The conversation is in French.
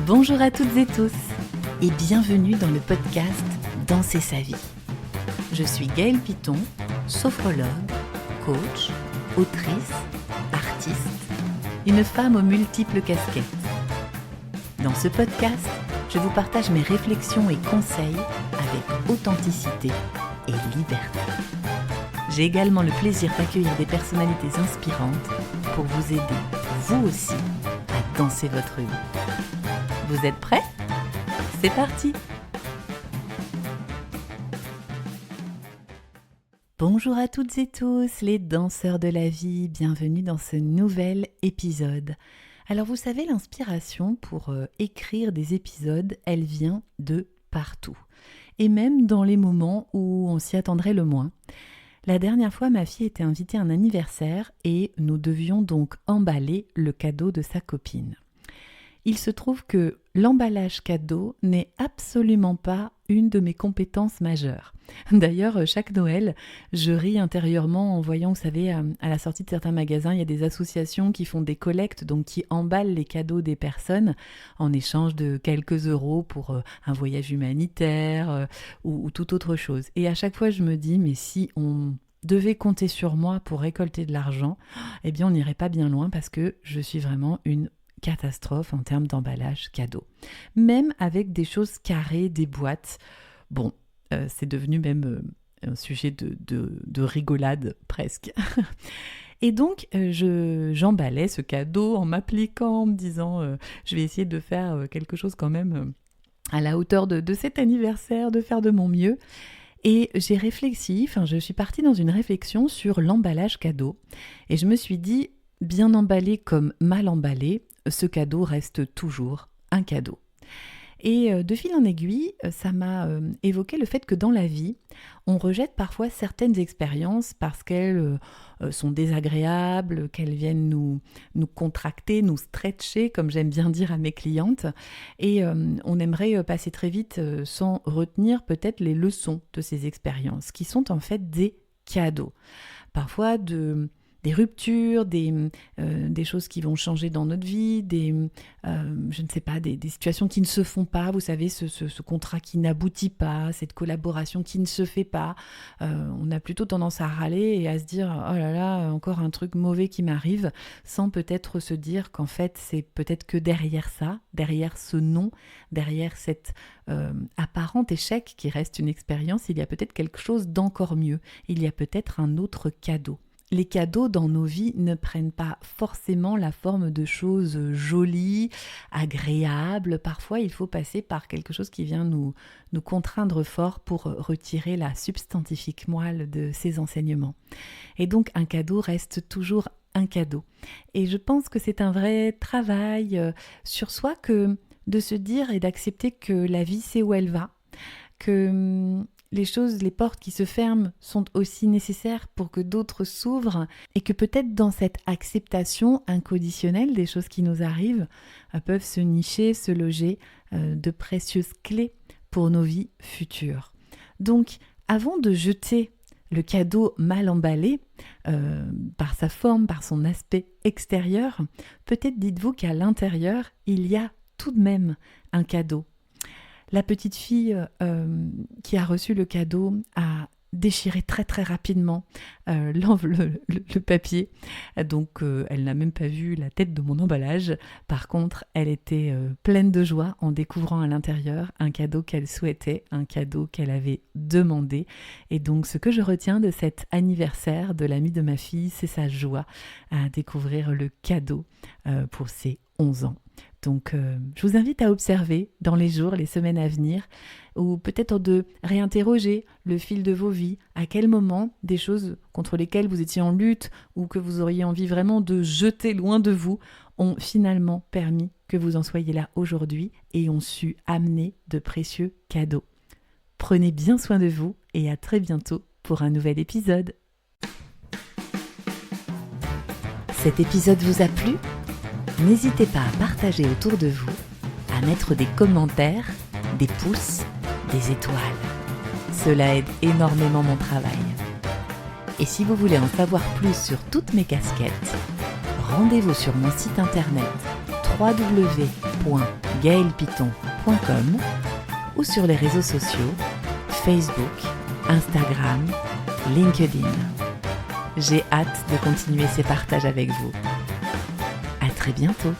Bonjour à toutes et tous et bienvenue dans le podcast Danser sa vie. Je suis Gaëlle Piton, sophrologue, coach, autrice, artiste, une femme aux multiples casquettes. Dans ce podcast, je vous partage mes réflexions et conseils avec authenticité et liberté. J'ai également le plaisir d'accueillir des personnalités inspirantes pour vous aider, vous aussi, à danser votre vie. Vous êtes prêts ? C'est parti ! Bonjour à toutes et tous, les danseurs de la vie, bienvenue dans ce nouvel épisode. Alors vous savez, l'inspiration pour écrire des épisodes, elle vient de partout. Et même dans les moments où on s'y attendrait le moins. La dernière fois, ma fille était invitée à un anniversaire et nous devions donc emballer le cadeau de sa copine. Il se trouve que l'emballage cadeau n'est absolument pas une de mes compétences majeures. D'ailleurs, chaque Noël, je ris intérieurement en voyant, vous savez, à la sortie de certains magasins, il y a des associations qui font des collectes, donc qui emballent les cadeaux des personnes en échange de quelques euros pour un voyage humanitaire ou toute autre chose. Et à chaque fois, je me dis, mais si on devait compter sur moi pour récolter de l'argent, eh bien, on n'irait pas bien loin parce que je suis vraiment une catastrophe en termes d'emballage cadeau. Même avec des choses carrées, des boîtes, bon, c'est devenu même un sujet de rigolade presque. Et donc, j'emballais ce cadeau en m'appliquant, en me disant je vais essayer de faire quelque chose quand même à la hauteur de cet anniversaire, de faire de mon mieux. Et j'ai réfléchi, je suis partie dans une réflexion sur l'emballage cadeau. Et je me suis dit, bien emballé comme mal emballé, ce cadeau reste toujours un cadeau. Et de fil en aiguille, ça m'a évoqué le fait que dans la vie, on rejette parfois certaines expériences parce qu'elles sont désagréables, qu'elles viennent nous contracter, nous stretcher, comme j'aime bien dire à mes clientes. Et on aimerait passer très vite sans retenir peut-être les leçons de ces expériences, qui sont en fait des cadeaux. Parfois des ruptures, des choses qui vont changer dans notre vie, des situations qui ne se font pas, vous savez, ce contrat qui n'aboutit pas, cette collaboration qui ne se fait pas. On a plutôt tendance à râler et à se dire « Oh là là, encore un truc mauvais qui m'arrive », sans peut-être se dire qu'en fait, c'est peut-être que derrière ça, derrière ce non, derrière cet apparent échec qui reste une expérience, il y a peut-être quelque chose d'encore mieux. Il y a peut-être un autre cadeau. Les cadeaux dans nos vies ne prennent pas forcément la forme de choses jolies, agréables. Parfois, il faut passer par quelque chose qui vient nous contraindre fort pour retirer la substantifique moelle de ces enseignements. Et donc, un cadeau reste toujours un cadeau. Et je pense que c'est un vrai travail sur soi que de se dire et d'accepter que la vie, c'est où elle va, que les portes qui se ferment sont aussi nécessaires pour que d'autres s'ouvrent et que peut-être dans cette acceptation inconditionnelle des choses qui nous arrivent peuvent se nicher, se loger de précieuses clés pour nos vies futures. Donc, avant de jeter le cadeau mal emballé par sa forme, par son aspect extérieur, peut-être dites-vous qu'à l'intérieur, il y a tout de même un cadeau. La petite fille qui a reçu le cadeau a déchiré très très rapidement le papier. Donc elle n'a même pas vu la tête de mon emballage. Par contre, elle était pleine de joie en découvrant à l'intérieur un cadeau qu'elle souhaitait, un cadeau qu'elle avait demandé. Et donc ce que je retiens de cet anniversaire de l'amie de ma fille, c'est sa joie à découvrir le cadeau pour ses 11 ans. Donc, je vous invite à observer dans les jours, les semaines à venir, ou peut-être de réinterroger le fil de vos vies, à quel moment des choses contre lesquelles vous étiez en lutte ou que vous auriez envie vraiment de jeter loin de vous ont finalement permis que vous en soyez là aujourd'hui et ont su amener de précieux cadeaux. Prenez bien soin de vous et à très bientôt pour un nouvel épisode. Cet épisode vous a plu ? N'hésitez pas à partager autour de vous, à mettre des commentaires, des pouces, des étoiles. Cela aide énormément mon travail. Et si vous voulez en savoir plus sur toutes mes casquettes, rendez-vous sur mon site internet www www.gaelpiton.com ou sur les réseaux sociaux Facebook, Instagram, LinkedIn. J'ai hâte de continuer ces partages avec vous. À très bientôt.